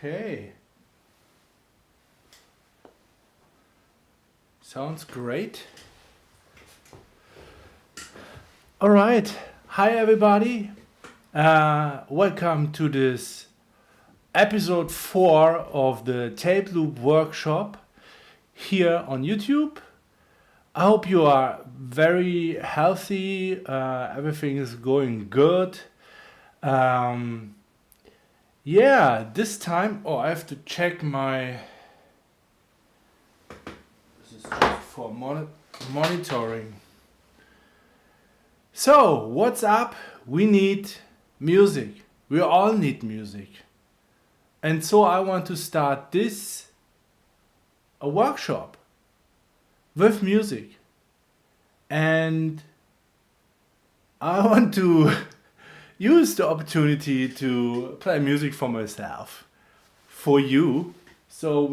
Okay. Sounds great. All right. Hi, everybody. Welcome to this episode 4 of the Tapeloop workshop here on YouTube. I hope you are very healthy. Everything is going good. This time, I have to check my. This is just for monitoring. So, what's up? We need music. We all need music. And so I want to start a workshop with music. And I want to use the opportunity to play music for myself, for you. So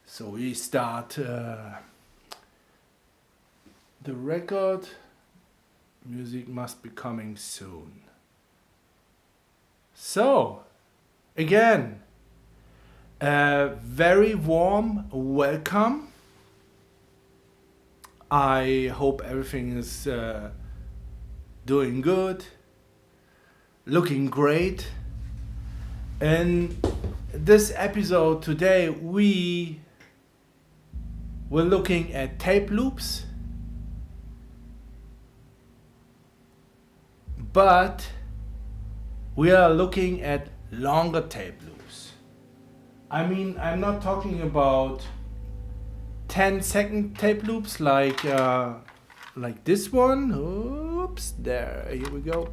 So we start the record. Music must be coming soon. So, again, a very warm welcome. I hope everything is doing good, looking great. In this episode today, we're looking at tape loops, but we are looking at longer tape loops. I mean, I'm not talking about 10-second tape loops like this one. Oops, here we go.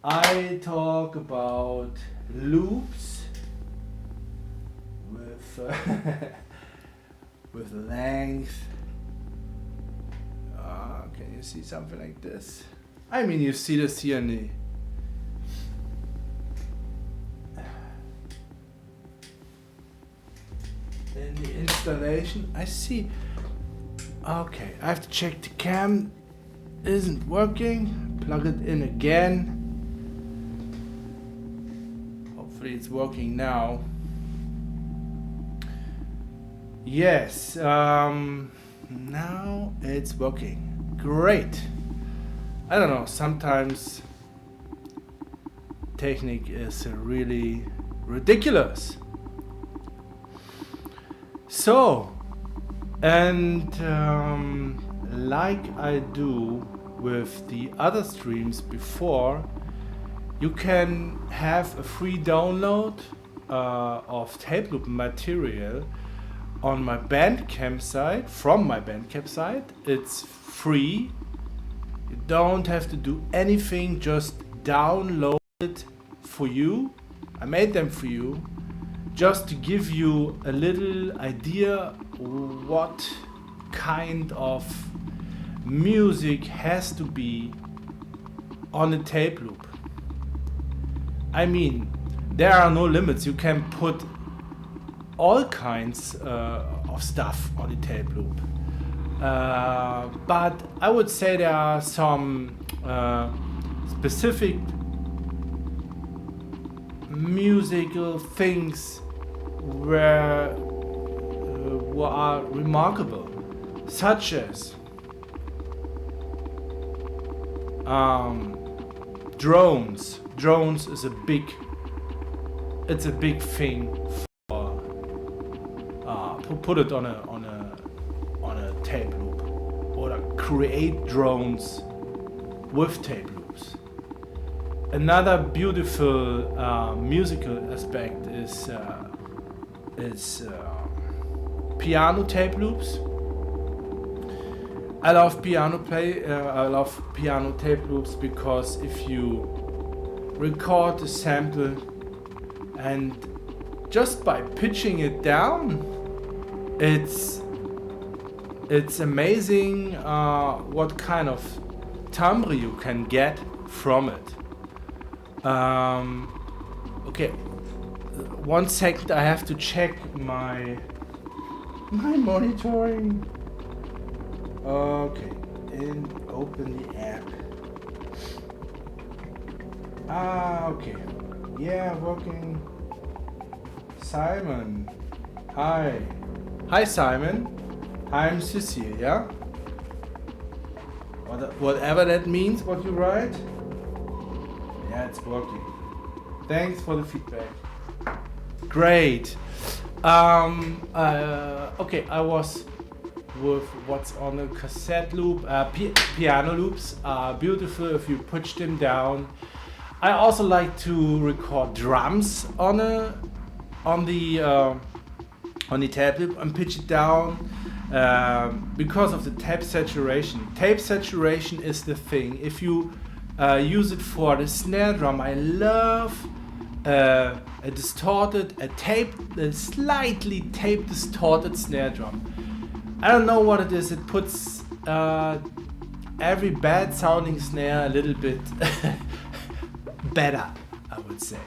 I talk about loops with with length. Can you see something like this? I mean, you see this here in the installation. I see. Okay, I have to check the cam. Isn't working. Plug it in again. Hopefully it's working now. Yes, now it's working. Great. I don't know, sometimes technique is really ridiculous. So, and like I do with the other streams before, you can have a free download of Tapeloop material on my Bandcamp site, from my Bandcamp site. It's free. You don't have to do anything, just download it for you. I made them for you, just to give you a little idea what kind of music has to be on a tape loop. I mean, there are no limits. You can put all kinds of stuff on the tape loop. But I would say there are some specific musical things where are remarkable, such as drones. Drones is a big thing for put it on a tape loop, or create drones with tape loops. Another beautiful musical aspect is piano tape loops. I love piano tape loops because if you record a sample and just by pitching it down, it's amazing what kind of timbre you can get from it. Okay, 1 second, I have to check my monitoring. Okay, and open the app. Okay. Yeah, working. Simon. Hi. Hi, Simon. I'm Cecilia. Whatever that means, what you write. Yeah, it's working. Thanks for the feedback. Great. Okay, I was with what's on a cassette loop. Piano loops are beautiful if you push them down. I also like to record drums on the Tapeloop and pitch it down because of the tape saturation. Tape saturation is the thing. If you use it for the snare drum, I love a slightly tape distorted snare drum. I don't know what it is. It puts every bad sounding snare a little bit better, I would say.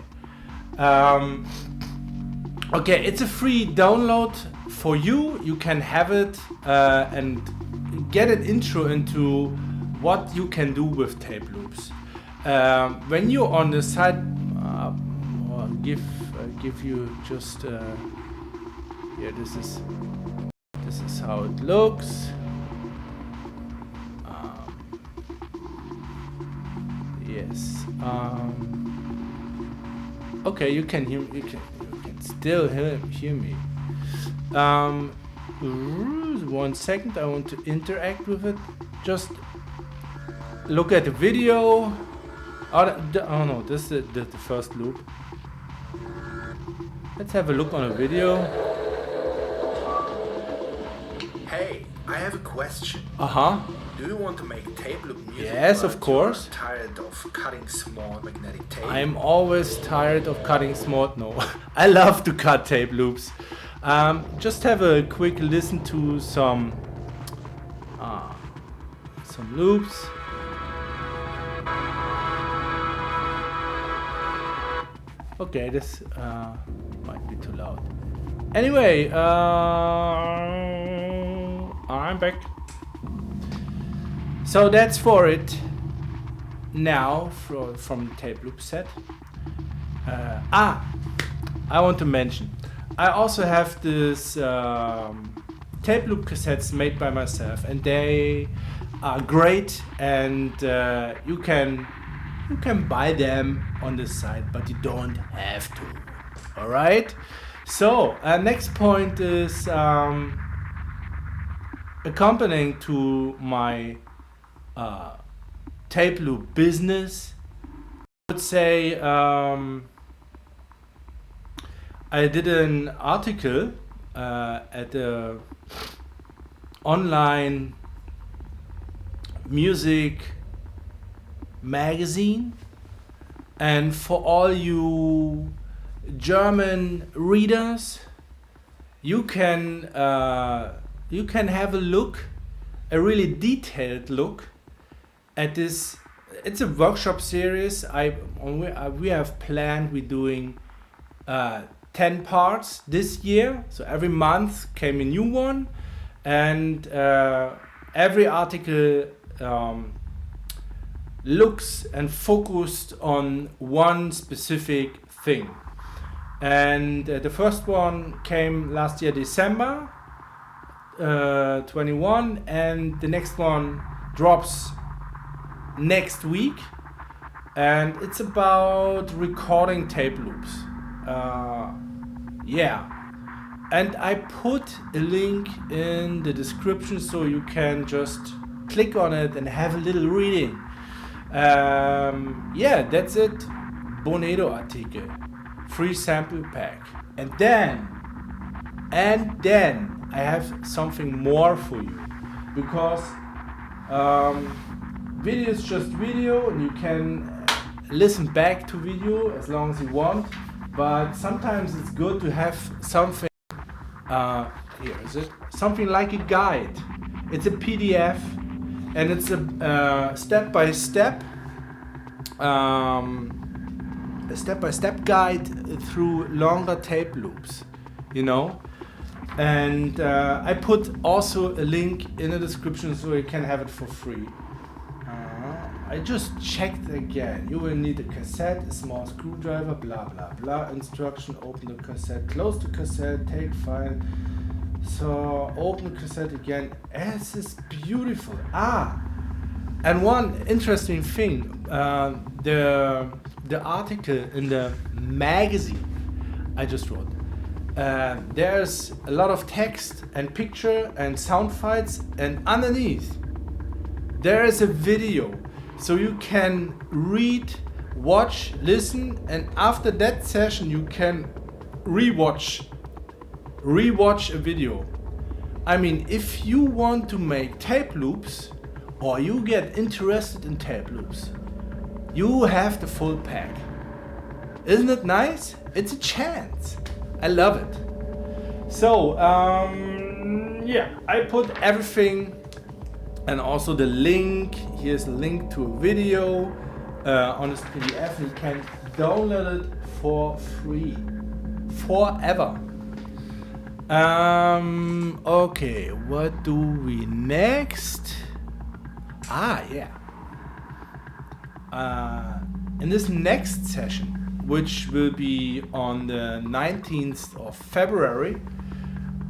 Okay, it's a free download for you. You can have it and get an intro into what you can do with tape loops. When you're on the site, I'll give you just here. This is how it looks. Yes. Okay, you can hear. You can still hear me. 1 second. I want to interact with it. Just look at the video. Oh no, this is the first loop. Let's have a look on a video. Hey, I have a question. Do you want to make tape loop music? Yes, of course. You're tired of cutting small magnetic tape? I'm always tired of cutting small. No, I love to cut tape loops. Just have a quick listen to some loops. Okay, this might be too loud. Anyway, I'm back. So that's for it now from the Tapeloop set. I want to mention, I also have this Tapeloop cassettes made by myself, and they are great, and you can buy them on the site, but you don't have to. All right. So next point is accompanying to my Tapeloop business. I would say I did an article at the online music magazine, and for all you German readers, you can have a look, a really detailed look at this. It's a workshop series. We have planned, we're doing 10 parts this year, so every month came a new one, and every article looks and focused on one specific thing. And the first one came last year December 21, and the next one drops next week, and it's about recording tape loops. Yeah, and I put a link in the description so you can just click on it and have a little reading. Yeah, that's it. Bonedo article, free sample pack, and then I have something more for you, because video is just video, and you can listen back to video as long as you want, but sometimes it's good to have something. Here is it, something like a guide. It's a PDF, and it's a step-by-step guide through longer tape loops, you know. And I put also a link in the description so you can have it for free. I just checked again. You will need a cassette, a small screwdriver, blah blah blah. Instruction: open the cassette, close the cassette, take file. So open the cassette again. This is beautiful. And one interesting thing, the article in the magazine I just wrote. There's a lot of text and picture and sound files, and underneath there is a video, so you can read, watch, listen, and after that session you can rewatch a video. I mean, if you want to make tape loops or you get interested in tape loops, you have the full pack. Isn't it nice? It's a chance. I love it. So, yeah, I put everything and also the link. Here's a link to a video on this PDF. You can download it for free. Forever. Okay, what do we next? Yeah. In this next session, which will be on the 19th of February,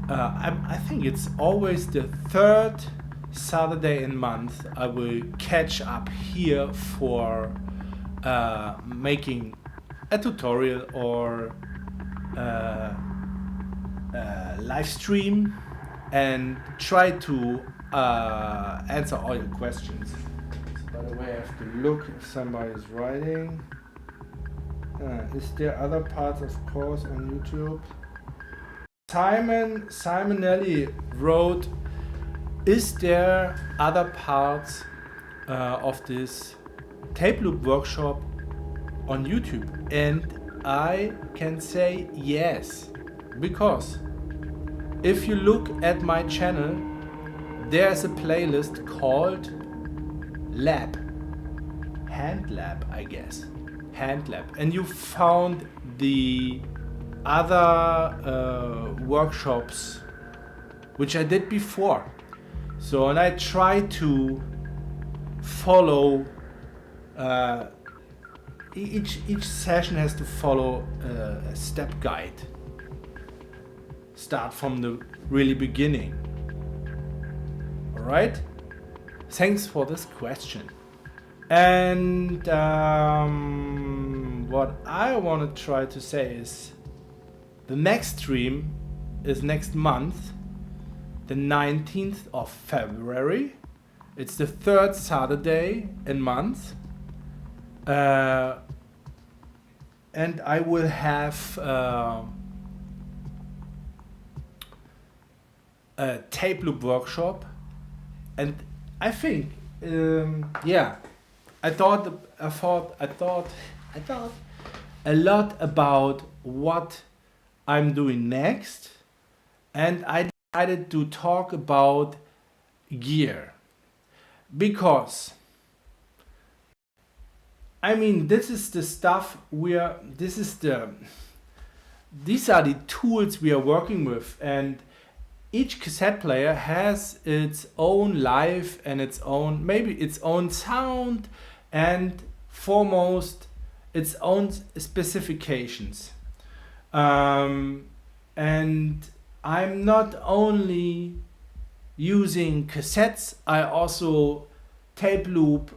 I think it's always the third Saturday in month, I will catch up here for making a tutorial or live stream and try to answer all your questions. By the way, I have to look if somebody's writing. Is there other parts, of course, on YouTube? Simonelli wrote, is there other parts of this tape loop workshop on YouTube? And I can say yes, because if you look at my channel, there's a playlist called Hand Lab, I guess. Hand Lab, and you found the other workshops which I did before. So, and I try to follow each session has to follow a step guide. Start from the really beginning. All right. Thanks for this question. And what I want to try to say is the next stream is next month, the 19th of February. It's the third Saturday in month. And I will have a tape loop workshop. And I think, I thought a lot about what I'm doing next, and I decided to talk about gear, because I mean, this is the stuff these are the tools we are working with, and each cassette player has its own life and its own sound, and foremost its own specifications. And I'm not only using cassettes, I also tape loop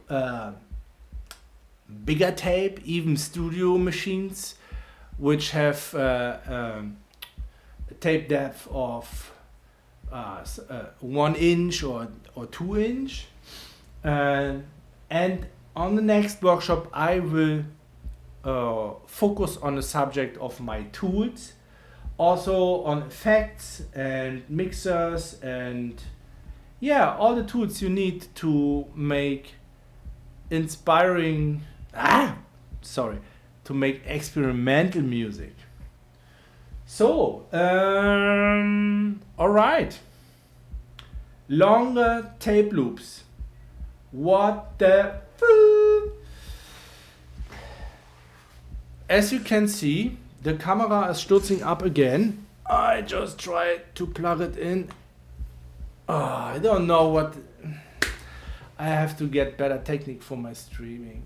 bigger tape, even studio machines, which have a tape depth of 1 inch or 2 inch. And on the next workshop, I will focus on the subject of my tools, also on effects and mixers and all the tools you need to make to make experimental music. So, all right, longer tape loops. What the As you can see, the camera is stürzing up again. I just tried to plug it in. I don't know what. I have to get better technique for my streaming.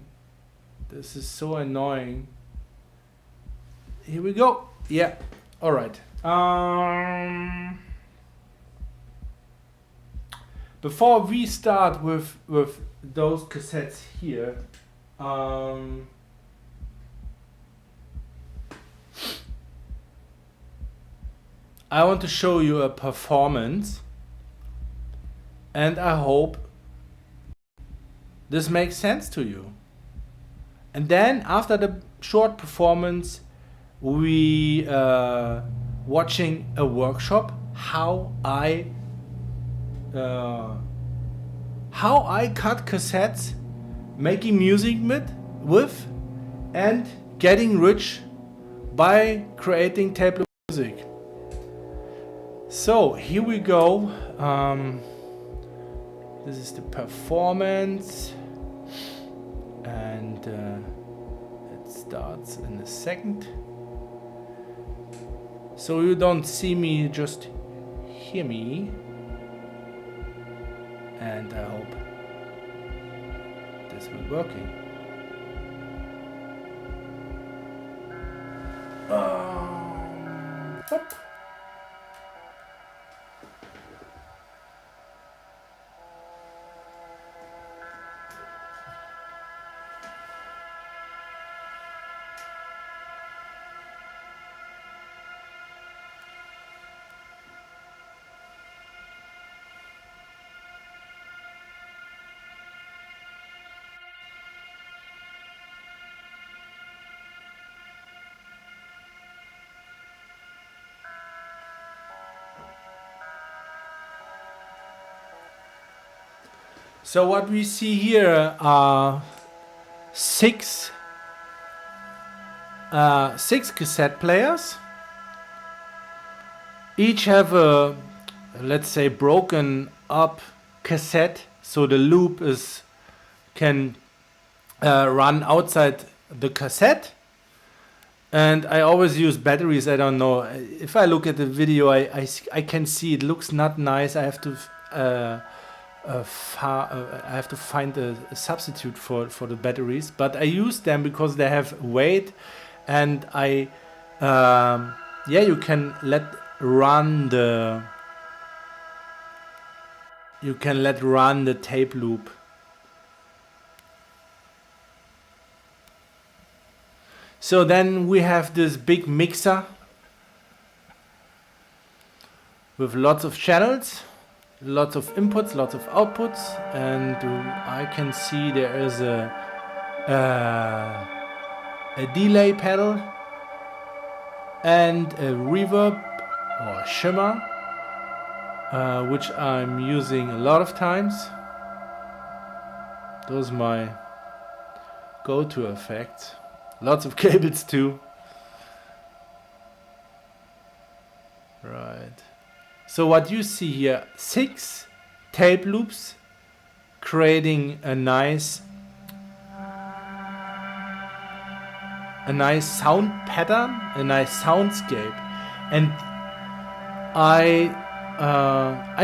This is so annoying. Here we go. Yeah. All right. Before we start with those cassettes here, I want to show you a performance, and I hope this makes sense to you. And then after the short performance, we watching a workshop how I cut cassettes, making music with and getting rich by creating Tapeloop music. So here we go. This is the performance, and it starts in a second. So you don't see me, just hear me. And I hope this will working. Hop. So what we see here are six cassette players. Each have a, let's say, broken up cassette, so the loop can run outside the cassette. And I always use batteries. I don't know if I look at the video, I can see it looks not nice. I have to I have to find a substitute for the batteries, but I use them because they have weight, and you can let run the tape loop. So then we have this big mixer with lots of channels, lots of inputs, lots of outputs, and I can see there is a delay pedal and a reverb or shimmer, which I'm using a lot of times. Those are my go-to effects. Lots of cables too. Right. So what you see here, 6 tape loops creating a nice sound pattern, a nice soundscape. And I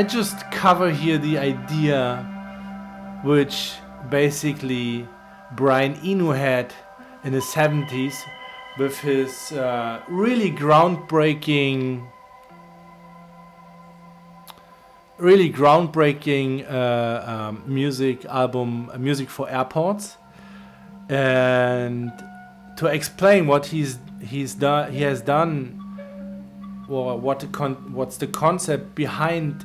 just cover here the idea which basically Brian Eno had in the 70s with his really groundbreaking music album, Music for Airports, and to explain what he has done, or what's the concept behind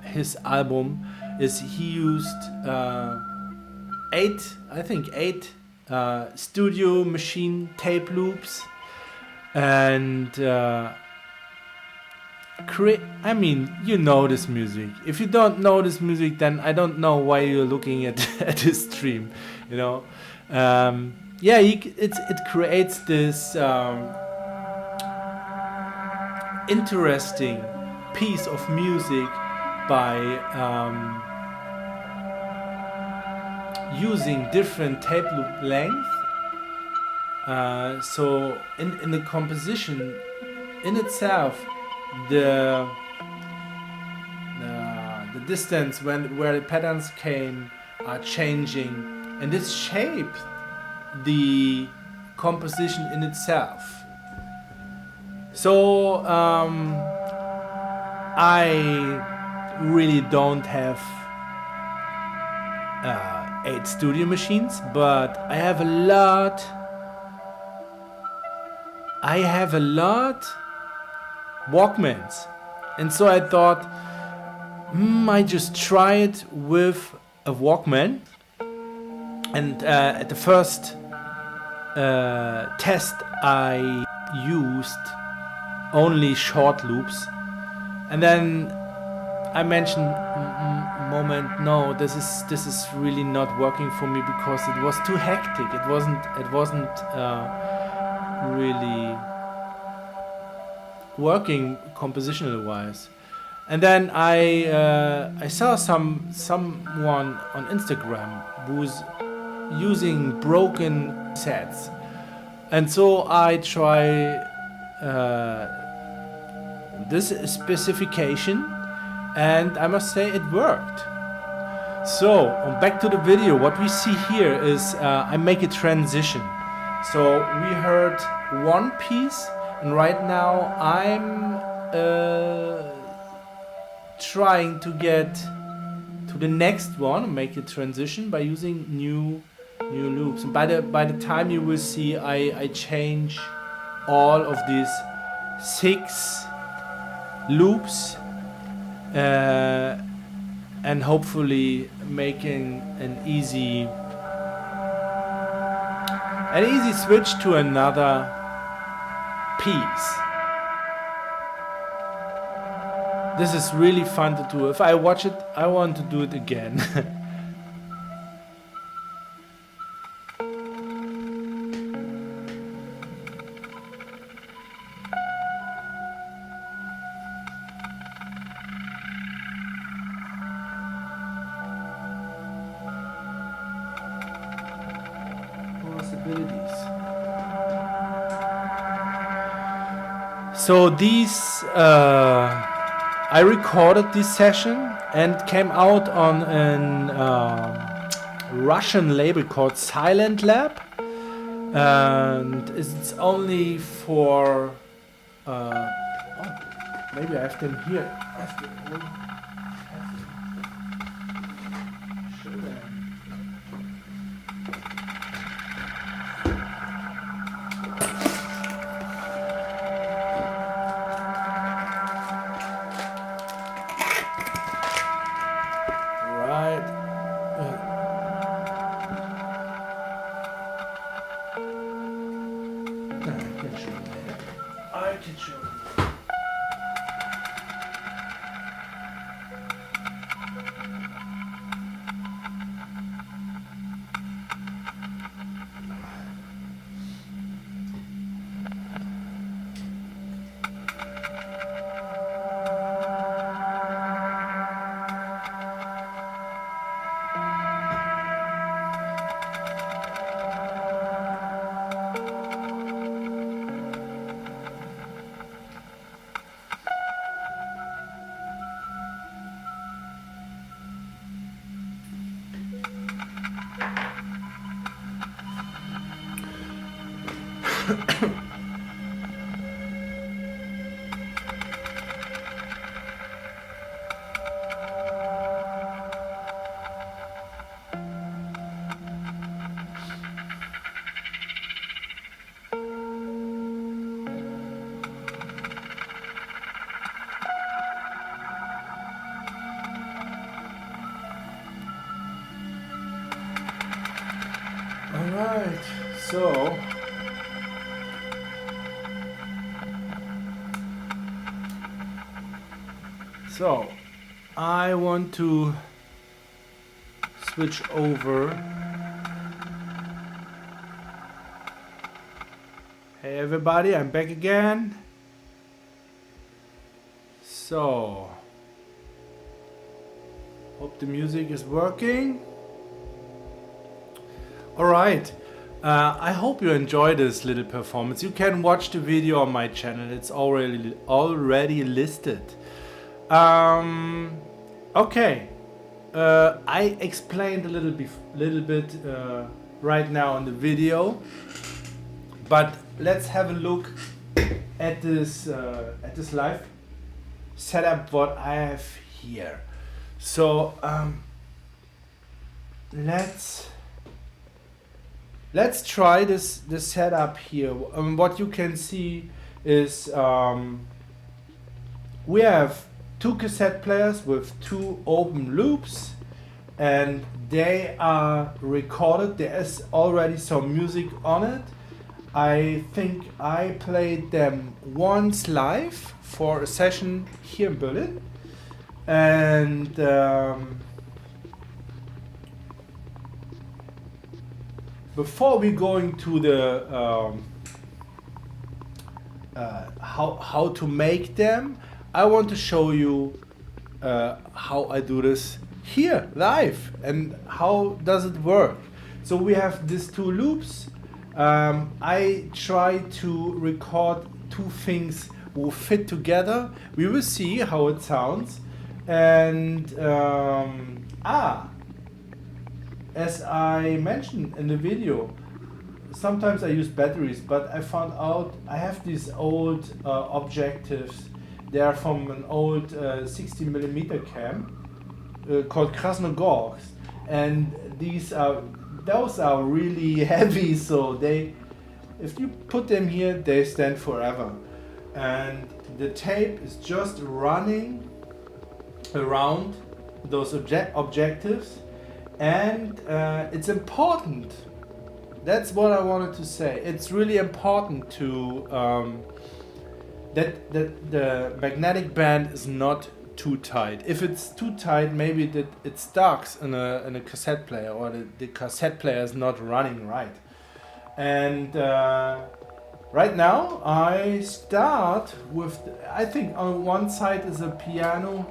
his album, is he used 8 studio machine tape loops and you know this music. If you don't know this music, then I don't know why you're looking at this stream, you know. It creates this interesting piece of music by using different tape loop length. So in the composition in itself, the distance where the patterns came are changing, and this shaped the composition in itself. So I really don't have 8 studio machines, but I have a lot. Walkmans, and so I thought, I just try it with a Walkman. And at the first test, I used only short loops, and then I mentioned, moment, no, this is really not working for me because it was too hectic. It wasn't really working compositional wise. And then I saw someone on Instagram who's using broken sets, and so I try this specification, and I must say it worked. So back to the video. What we see here is I make a transition. So we heard one piece, and right now I'm trying to get to the next one, make a transition by using new loops. And by the time you will see, I change all of these 6 loops, and hopefully making an easy switch to another piece. This is really fun to do. If I watch it, I want to do it again. Possibilities. So these I recorded this session and came out on a Russian label called Silent Lab, and it's only for maybe I have them here. I can show you. Alright, so I want to switch over. Hey everybody, I'm back again. So, hope the music is working. Alright, I hope you enjoyed this little performance. You can watch the video on my channel, it's already listed. Okay, I explained a little bit right now in the video, but let's have a look at this live setup what I have here. So let's try this setup here. What you can see is we have two cassette players with two open loops, and they are recorded. There is already some music on it. I think I played them once live for a session here in Berlin, and before we going to the how to make them, I want to show you how I do this here live and how does it work. So we have these two loops. I try to record two things who fit together. We will see how it sounds. And as I mentioned in the video, sometimes I use batteries, but I found out I have these old objectives. They are from an old 60mm cam called Krasnogorsk, and those are really heavy. So if you put them here, they stand forever. And the tape is just running around those objectives, and it's important. That's what I wanted to say. It's really important to that the magnetic band is not too tight. If it's too tight, maybe it stucks in a cassette player, or the cassette player is not running right. And right now I start with, I think on one side is a piano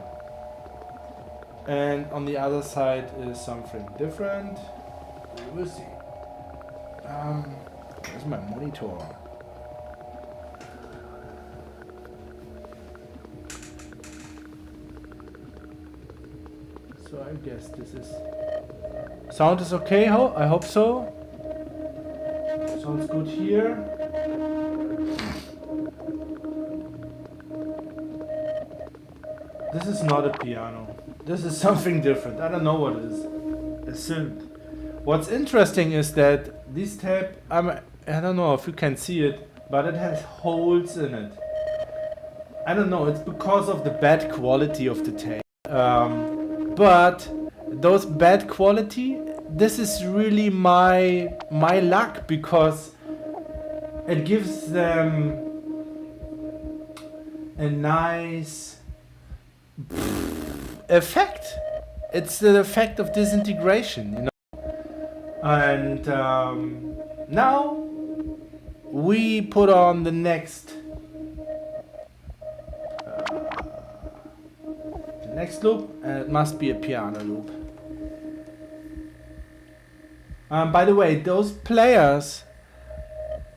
and on the other side is something different. We will see. Where's my monitor? So I guess this is... Sound is okay, I hope so. Sounds good here. This is not a piano. This is something different. I don't know what it is. A synth. What's interesting is that this tape, I don't know if you can see it, but it has holes in it. I don't know, it's because of the bad quality of the tape. But those bad quality, this is really my luck, because it gives them a nice effect. It's the effect of disintegration, you know. And now we put on the next loop, and it must be a piano loop. By the way, those players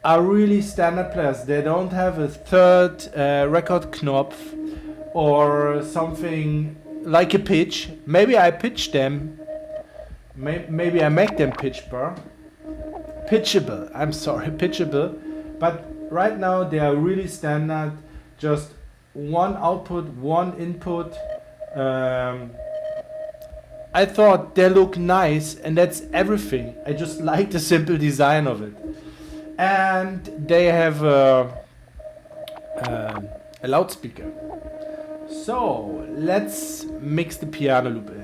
are really standard players. They don't have a third record knopf or something like a pitch. Maybe I pitch them. Maybe I make them pitchable. I'm sorry, pitchable. But right now they are really standard. Just one output, one input. I thought they look nice, and that's everything. I just like the simple design of it. And they have a loudspeaker. So let's mix the piano loop in.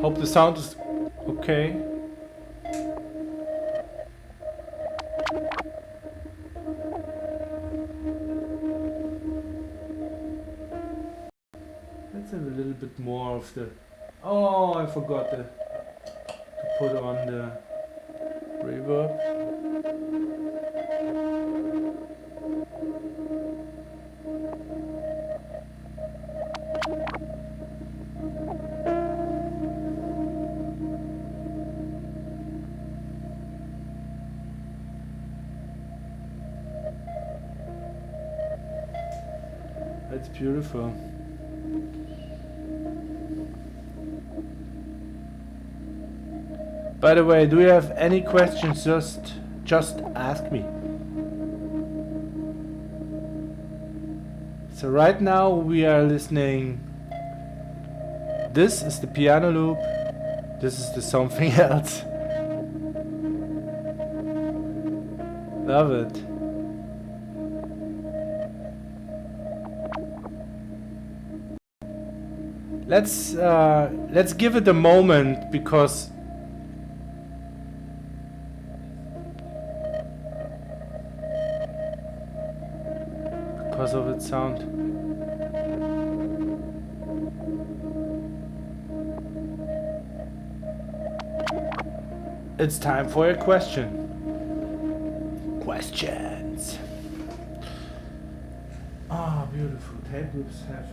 Hope the sound is okay. Let's have a little bit more of the... Oh, I forgot to put on the reverb. it's beautiful. By the way, do you have any questions? Just ask me. So right now we are listening. This is the piano loop. This is the something else. Love it. Let's give it a moment because of its sound. It's time for a question. Questions. Ah, beautiful. Tape loops have.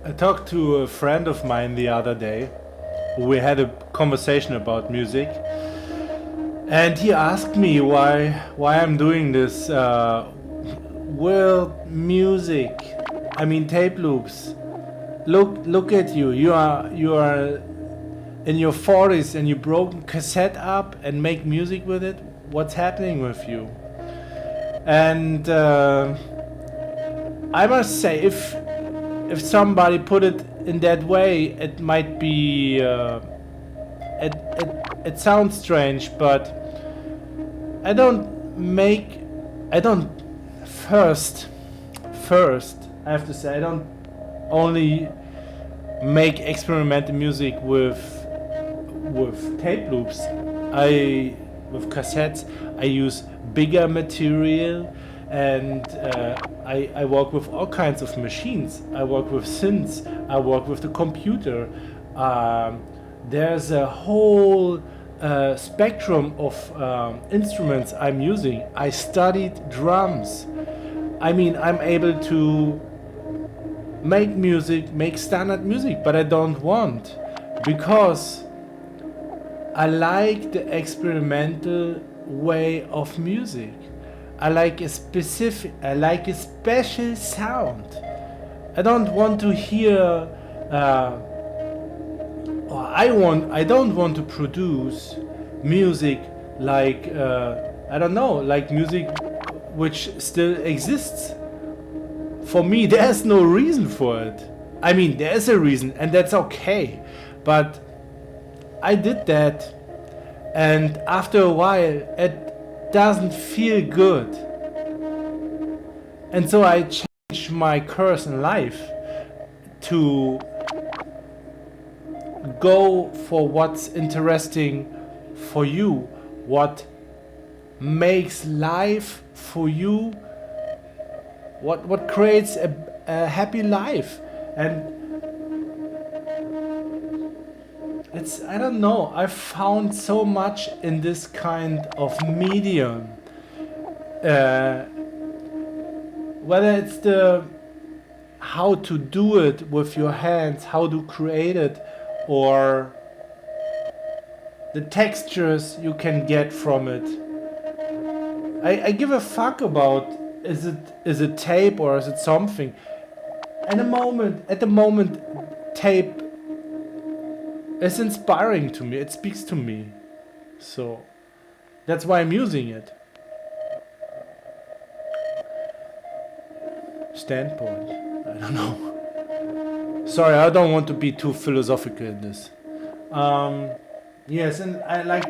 I talked to a friend of mine the other day. We had a conversation about music, and he asked me why I'm doing this world music. I mean tape loops. Look at you. You are in your 40s and you broke cassette up and make music with it. What's happening with you? And I must say, if somebody put it in that way, it might be it sounds strange, but I don't first I have to say, I don't only make experimental music with tape loops. With cassettes I use bigger material, and I work with all kinds of machines. I work with synths, I work with the computer. There's a whole spectrum of instruments I'm using. I studied drums. I mean, I'm able to make music, make standard music, but I don't want, because I like the experimental way of music. I like a special sound. I don't want to hear, I don't want to produce music like, like music which still exists. For me, there's no reason for it. I mean, there's a reason, and that's okay. But I did that, and after a while, it doesn't feel good. And so I changed my course in life to go for what's interesting for you, what makes life for you, what creates a happy life. And it's, I don't know, I found so much in this kind of medium. Whether it's the how to do it with your hands, how to create it, or the textures you can get from it. I give a fuck about is it tape or is it something. At the moment, tape is inspiring to me. It speaks to me, so that's why I'm using it. Standpoint. I don't know. Sorry, I don't want to be too philosophical in this. Yes, and I like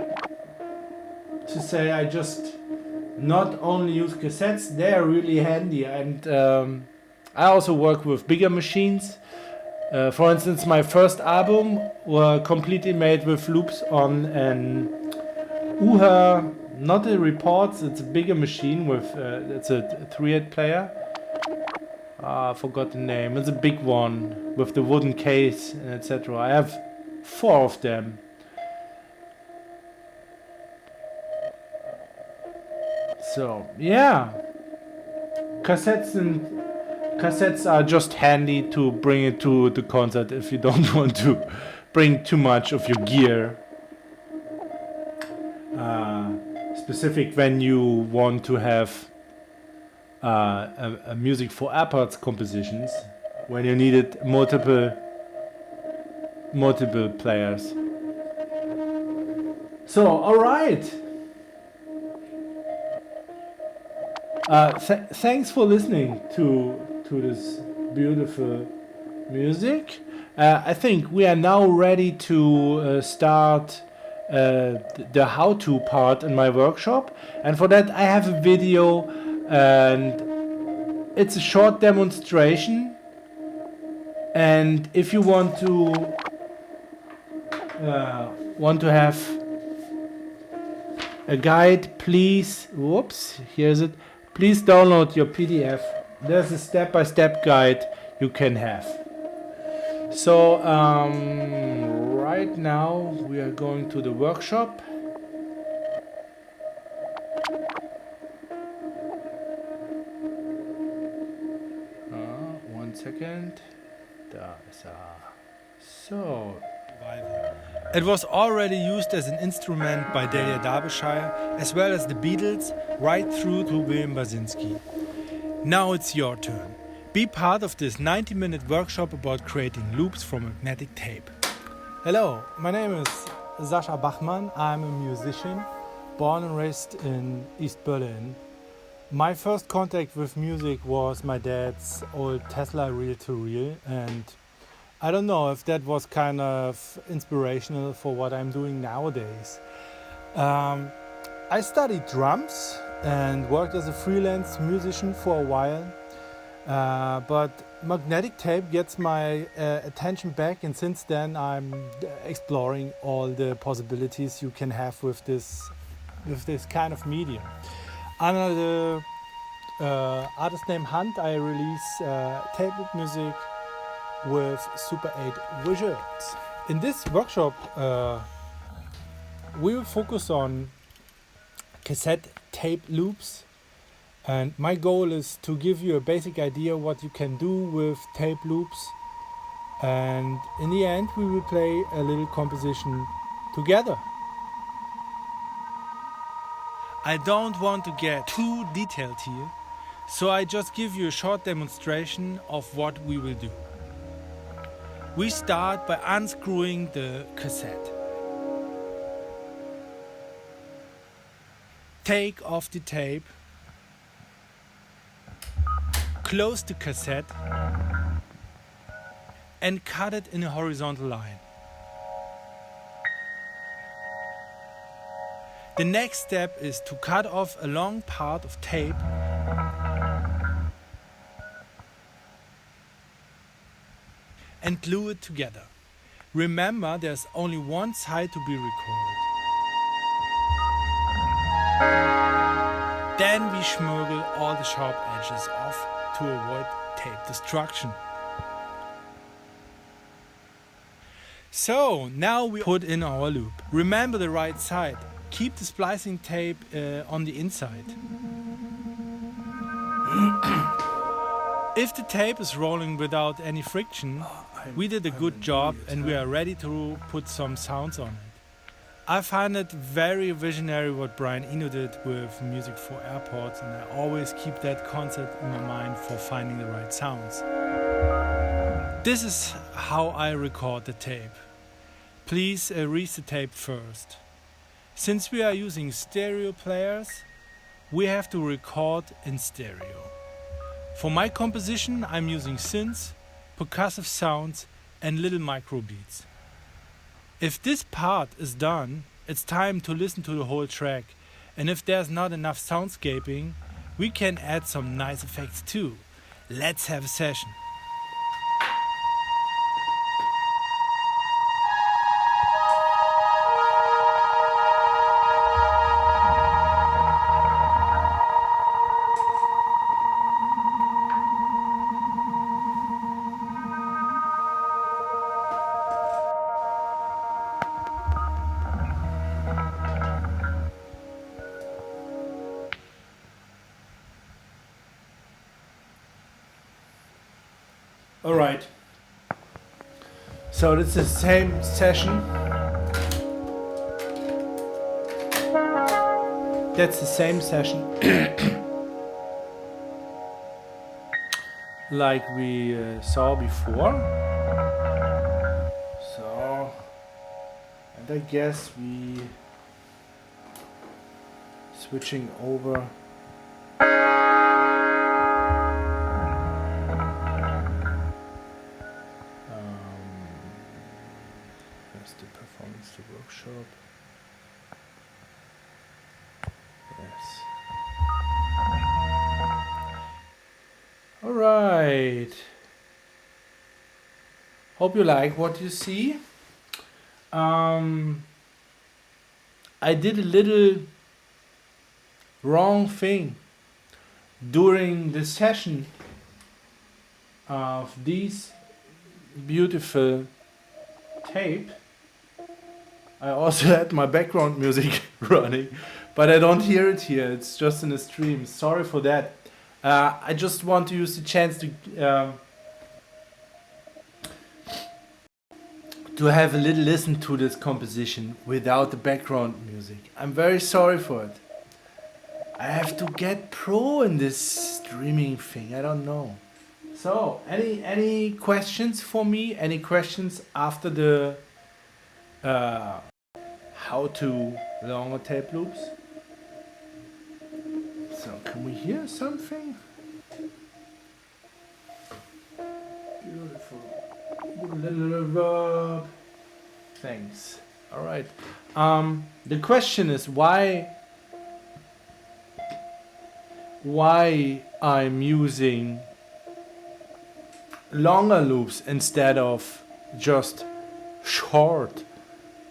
to say I just not only use cassettes, they are really handy, and I also work with bigger machines. For instance, my first album were completely made with loops on an UHA, not a Reports, it's a bigger machine with, it's a 3-head player. I forgot the name, it's a big one with the wooden case, etc. I have 4 of them. So, yeah. Cassettes are just handy to bring it to the concert if you don't want to bring too much of your gear. Specific when you want to have a music for airports compositions, when you needed multiple players. So, alright. Thanks for listening to this beautiful music. I think we are now ready to start the how-to part in my workshop, and for that I have a video, and it's a short demonstration. And if you want to have a guide, please, here's it. Please download your PDF. There's a step-by-step guide you can have. So right now we are going to the workshop. One second. So it was already used as an instrument by Delia Derbyshire, as well as the Beatles, right through to William Basinski. Now it's your turn. Be part of this 90-minute workshop about creating loops from magnetic tape. Hello, my name is Sascha Bachmann. I'm a musician, born and raised in East Berlin. My first contact with music was my dad's old Tesla reel-to-reel, and I don't know if that was kind of inspirational for what I'm doing nowadays. I studied drums and worked as a freelance musician for a while, but magnetic tape gets my attention back, and since then I'm exploring all the possibilities you can have with this kind of medium. Under the artist name Hunt, I release Tapeloop music with Super 8 visuals. In this workshop, we will focus on cassette tape loops, and my goal is to give you a basic idea what you can do with tape loops, and in the end we will play a little composition together. I don't want to get too detailed here, so I just give you a short demonstration of what we will do. We start by unscrewing the cassette. Take off the tape, close the cassette, and cut it in a horizontal line. The next step is to cut off a long part of tape and glue it together. Remember, there's only one side to be recorded. Then we schmurgle all the sharp edges off to avoid tape destruction. So now we put in our loop. Remember the right side. Keep the splicing tape on the inside. If the tape is rolling without any friction, we did a good job and we are ready to put some sounds on it. I find it very visionary what Brian Eno did with music for airports, and I always keep that concept in my mind for finding the right sounds. This is how I record the tape. Please read the tape first. Since we are using stereo players, we have to record in stereo. For my composition, I'm using synths, percussive sounds, and little micro beats. If this part is done, it's time to listen to the whole track, and if there's not enough soundscaping, we can add some nice effects too. Let's have a session. All right. So it's the same session. That's the same session like we saw before. So, and I guess we switching over. The performance to workshop. Yes. All right. Hope you like what you see. I did a little wrong thing during the session of these beautiful tape. I also had my background music running, but I don't hear it here. It's just in the stream. Sorry for that. I just want to use the chance to have a little listen to this composition without the background music. I'm very sorry for it. I have to get pro in this streaming thing. I don't know. So, any questions for me? Any questions after the how to longer tape loops? So can we hear something? Beautiful. Give a little reverb. Thanks. All right. The question is why I'm using longer loops instead of just short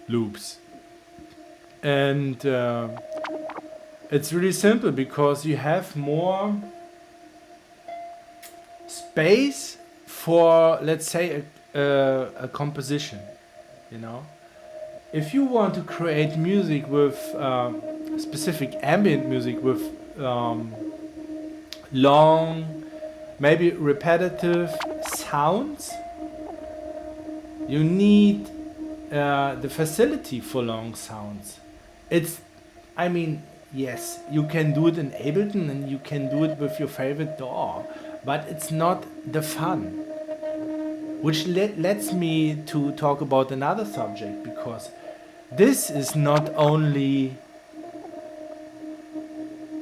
loops. And it's really simple because you have more space for, let's say, a composition, you know. If you want to create music with specific ambient music with long, maybe repetitive sounds, you need the facility for long sounds. Yes, you can do it in Ableton and you can do it with your favorite DAW, but it's not the fun. Which lets me to talk about another subject, because this is not only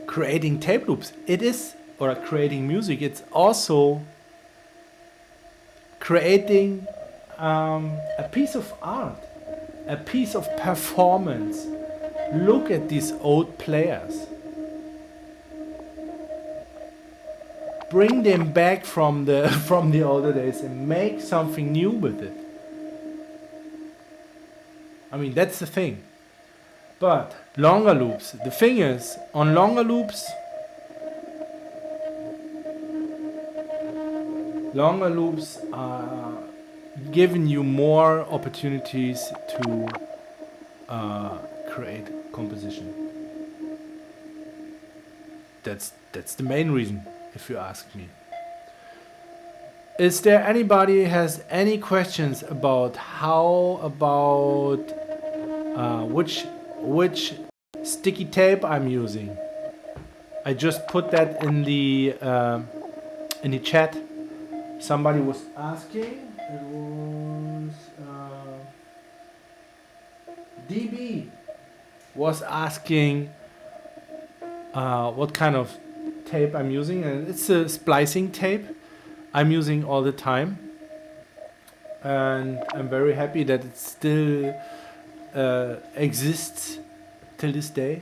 creating tape loops, or creating music, it's also creating a piece of art, a piece of performance. Look at these old players. Bring them back from the older days and make something new with it. I mean, that's the thing. But longer loops, the thing is, on longer loops are giving you more opportunities to create composition. That's the main reason, if you ask me. Is there anybody has any questions about how about which sticky tape I'm using. I just put that in the chat. Somebody was asking. It was DB was asking what kind of tape I'm using, and it's a splicing tape I'm using all the time, and I'm very happy that it still exists till this day.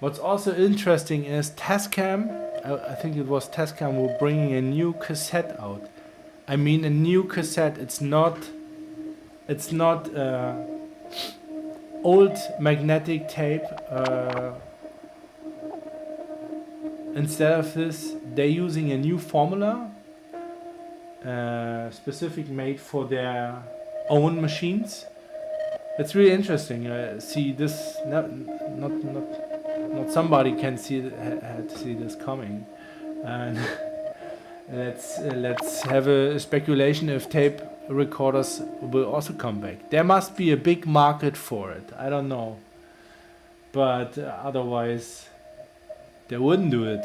What's also interesting is Tascam. I think it was Tascam who bringing a new cassette out. I mean a new cassette. It's not old magnetic tape. Instead of this, they're using a new formula, specific made for their own machines. It's really interesting. See this, not somebody can see had to see this coming, and let's have a speculation if tape recorders will also come back. There must be a big market for it. I don't know, but otherwise they wouldn't do it.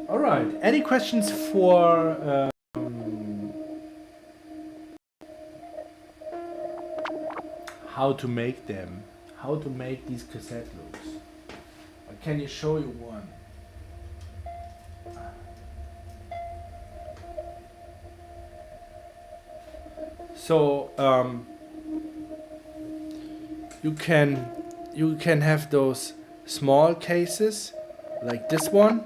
All right. Any questions for? How to make them? How to make these cassette loops? Can you show you one? So you can have those small cases like this one.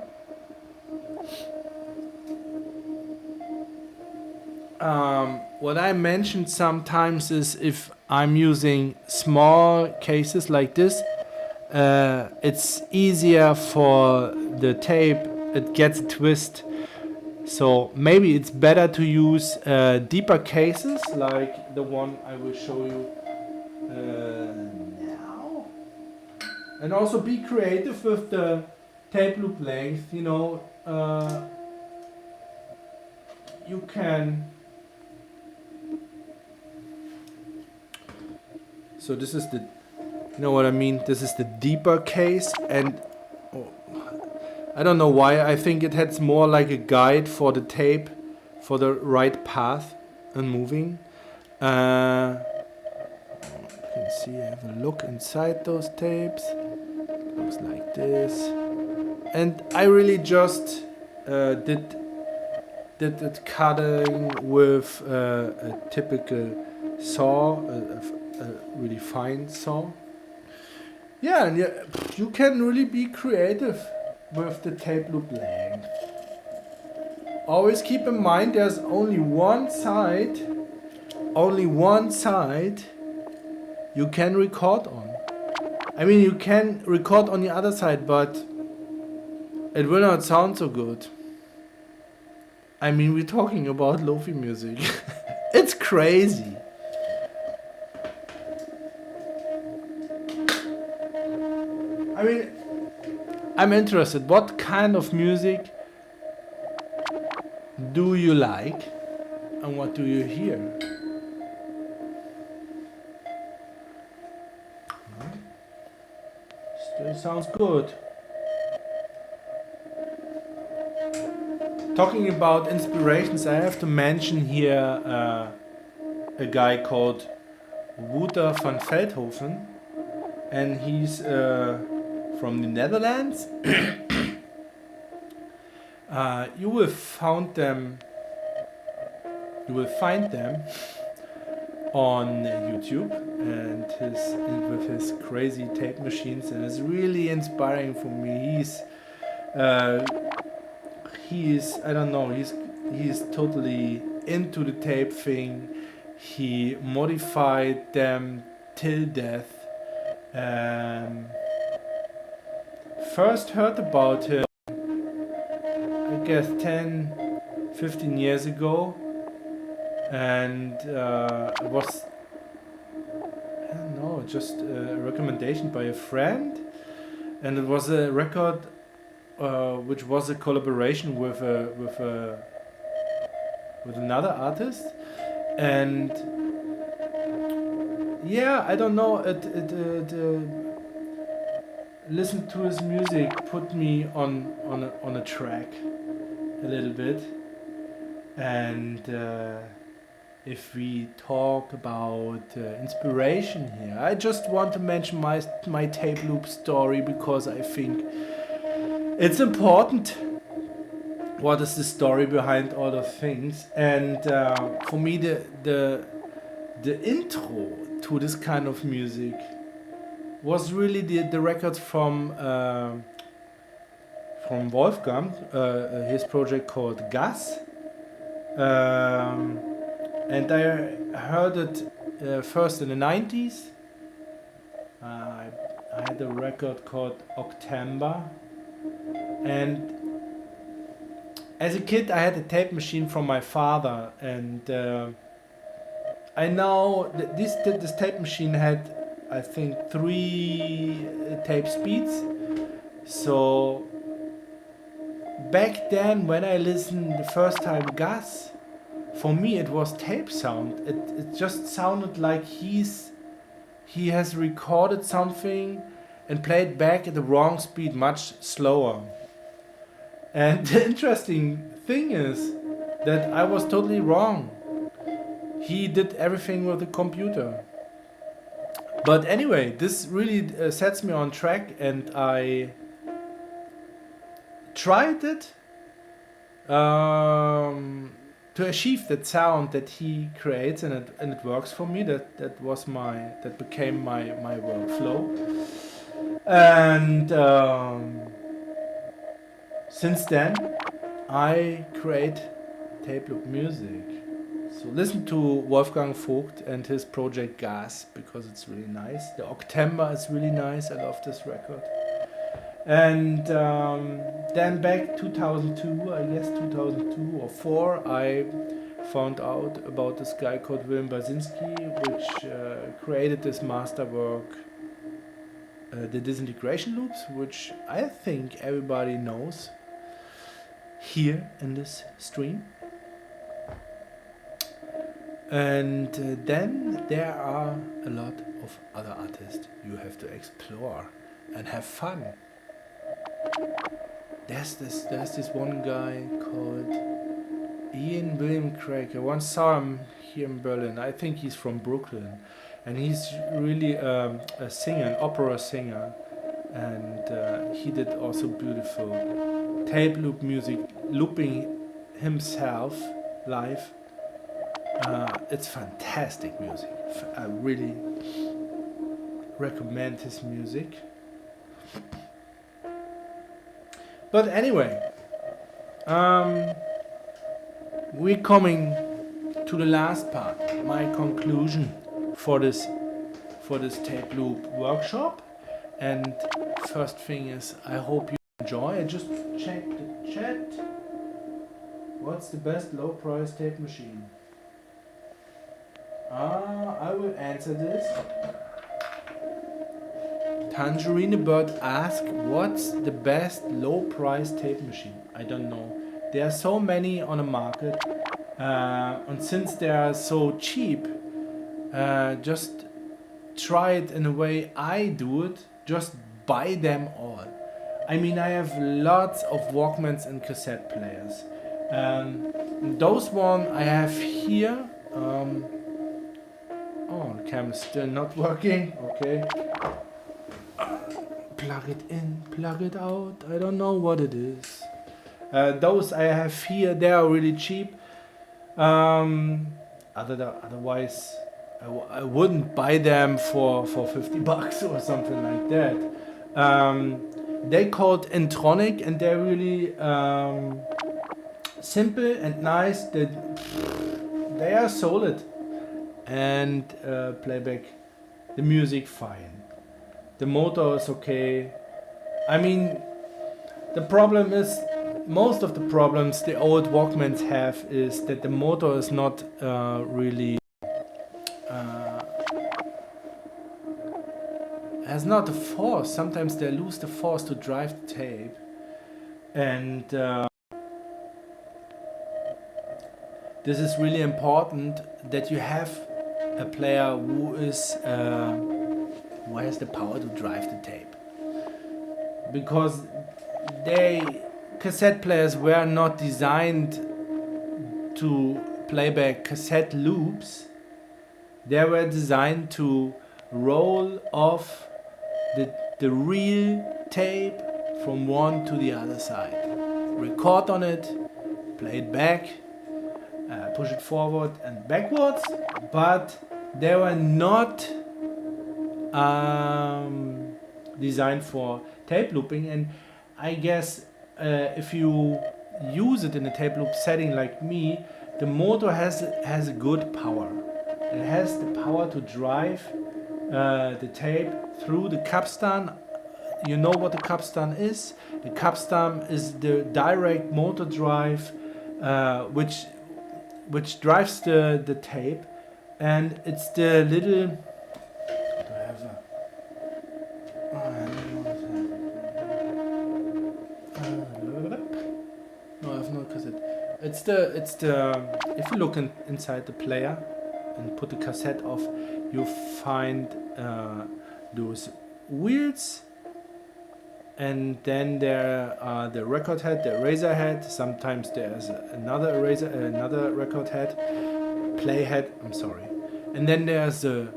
What I mentioned sometimes is if I'm using small cases like this, it's easier for the tape, it gets a twist. So maybe it's better to use deeper cases like the one I will show you now. And also be creative with the tape loop length, you know. You can. So this is the, you know what I mean? This is the deeper case, and I don't know why. I think it has more like a guide for the tape, for the right path and moving. You can see I have a look inside those tapes. It goes like this, and I really just did it cutting with a typical saw, a really fine saw. Yeah, and you can really be creative with the tape loop length. Always keep in mind there's only one side you can record on. I mean, you can record on the other side, but it will not sound so good. I mean, we're talking about lo-fi music. It's crazy. I mean, I'm interested. What kind of music do you like, and what do you hear? Still sounds good. Talking about inspirations, I have to mention here a guy called Wouter van Veldhoven, and he's from the Netherlands. You will find them on YouTube and with his crazy tape machines, and it's really inspiring for me. He's I don't know, he's totally into the tape thing. He modified them till death. First heard about him, I guess 10-15 years ago, and it was, I don't know, just a recommendation by a friend, and it was a record which was a collaboration with another artist, and yeah, I don't know. Listen to his music put me on a track a little bit, and if we talk about inspiration here, I just want to mention my tape loop story because I think it's important. What is the story behind all the things? And for me, the intro to this kind of music was really the records from Wolfgang, his project called Gas. And I heard it first in the 90s. I had a record called October. And as a kid, I had a tape machine from my father. And I know that this tape machine had, I think, 3 tape speeds. So back then, when I listened the first time Gas, for me it was tape sound. It just sounded like he has recorded something and played back at the wrong speed, much slower. And the interesting thing is that I was totally wrong. He did everything with the computer. But anyway, this really sets me on track, and I tried it to achieve that sound that he creates, and it works for me. That became my workflow, and since then I create Tapeloop music. So listen to Wolfgang Vogt and his project Gas because it's really nice. The October is really nice. I love this record. And then back 2002, I guess 2002 or 4, I found out about this guy called Willem Basinski, which created this masterwork, the disintegration loops, which I think everybody knows here in this stream. And then there are a lot of other artists you have to explore and have fun. There's this one guy called Ian William Craig. I once saw him here in Berlin. I think he's from Brooklyn, and he's really a singer, an opera singer, and he did also beautiful tape loop music, looping himself live. It's fantastic music. I really recommend his music. But anyway, we're coming to the last part, my conclusion for this tape loop workshop. And first thing is, I hope you enjoy. I just checked the chat. What's the best low price tape machine? I will answer this. Tangerine Bird asked, what's the best low price tape machine? I don't know. There are so many on the market, and since they are so cheap, just try it in the way I do it. Just buy them all. I mean, I have lots of Walkmans and cassette players. Those one I have here. Oh, the camera's still not working. Okay. Plug it in, plug it out. I don't know what it is. Those I have here, they are really cheap. Otherwise, I wouldn't buy them for $50 or something like that. They called Intronic, and they're really simple and nice. They are solid and playback the music fine. The motor is okay. I mean, the problem is, most of the problems the old Walkmans have is that the motor is not really has not the force. Sometimes they lose the force to drive the tape, and this is really important that you have a player who has the power to drive the tape, because cassette players were not designed to play back cassette loops. They were designed to roll off the real tape from one to the other side, record on it, play it back, push it forward and backwards, but they were not designed for tape looping. And I guess if you use it in a tape loop setting like me, the motor has a good power. It has the power to drive the tape through the capstan. You know what the capstan is? The capstan is the direct motor drive which drives the tape, and it's the little. Do I have a? Oh, I don't know. No, I have no cassette. It's the. If you look inside the player and put the cassette off, you find those wheels. And then there are the record head, the eraser head. Sometimes there's another record head, play head. I'm sorry. And then there's the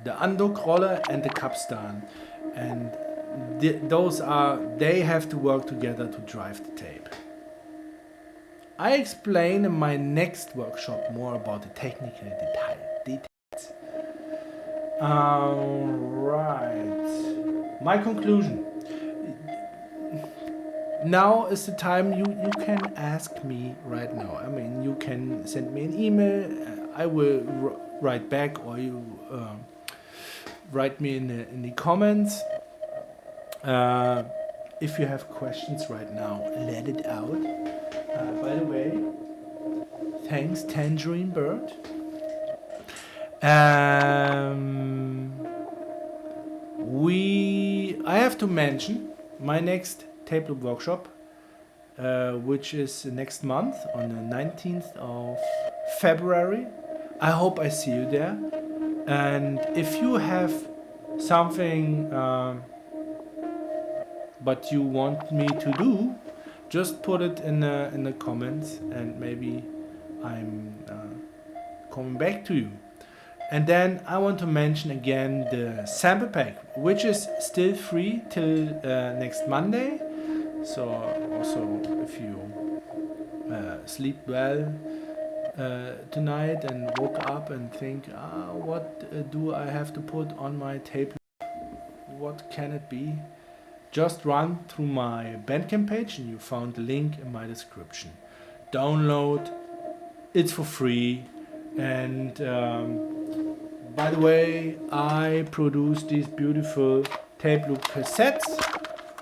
Andok-Rolle and the capstan, and they have to work together to drive the tape. I explain in my next workshop more about the technical details. Right. My conclusion. Now is the time you can ask me right now. I mean, you can send me an email. I will write back, or you write me in the comments. If you have questions right now, let it out. By the way, thanks Tangerine Bird. I have to mention my next Tapeloop workshop, which is next month on the 19th of February. I hope I see you there. And if you have something but you want me to do, just put it in the comments, and maybe I'm coming back to you. And then I want to mention again the sample pack, which is still free till next Monday. So also if you sleep well tonight and woke up and think, what do I have to put on my tape? What can it be? Just run through my Bandcamp page and you found the link in my description. Download, it's for free. And by the way, I produce these beautiful Tapeloop cassettes.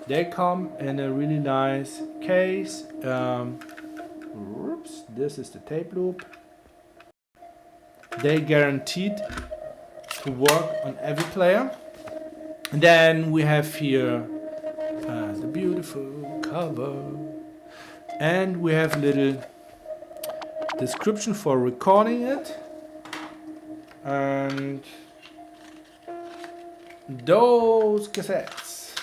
They come in a really nice case. This is the Tapeloop. They guaranteed to work on every player. And then we have here the beautiful cover. And we have a little description for recording it. And those cassettes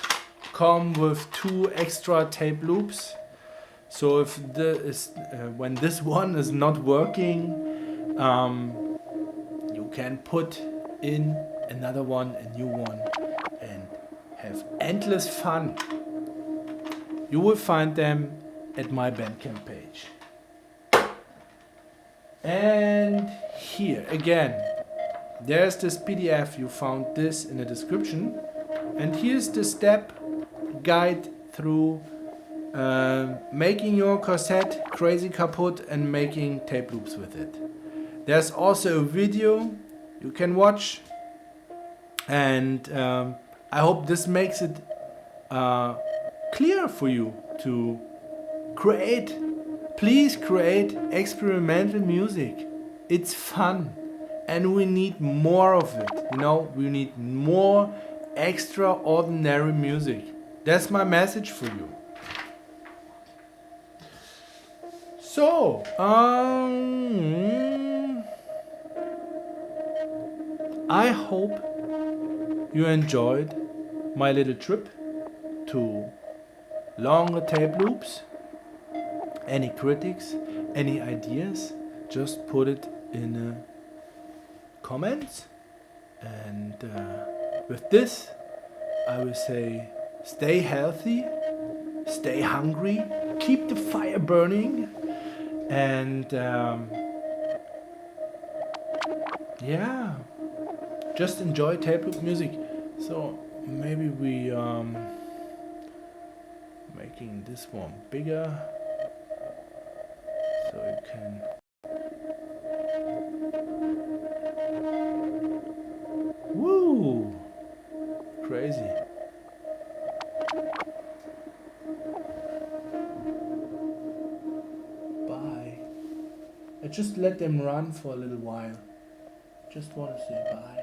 come with 2 extra tape loops. So if when this one is not working, you can put in another one, a new one, and have endless fun. You will find them at my Bandcamp page. And here again, there's this PDF. You found this in the description. And here's the step guide through making your cassette crazy kaput and making tape loops with it. There's also a video you can watch. And I hope this makes it clear for you to create. Please create experimental music. It's fun. And we need more of it. You know, we need more extraordinary music. That's my message for you. So, I hope you enjoyed my little trip to longer tape loops. Any critics, any ideas, just put it in the comments. And with this, I will say stay healthy, stay hungry, keep the fire burning, and yeah, just enjoy Tapeloop music. So maybe we making this one bigger so you can. Woo! Crazy. Bye. I just let them run for a little while. Just want to say bye.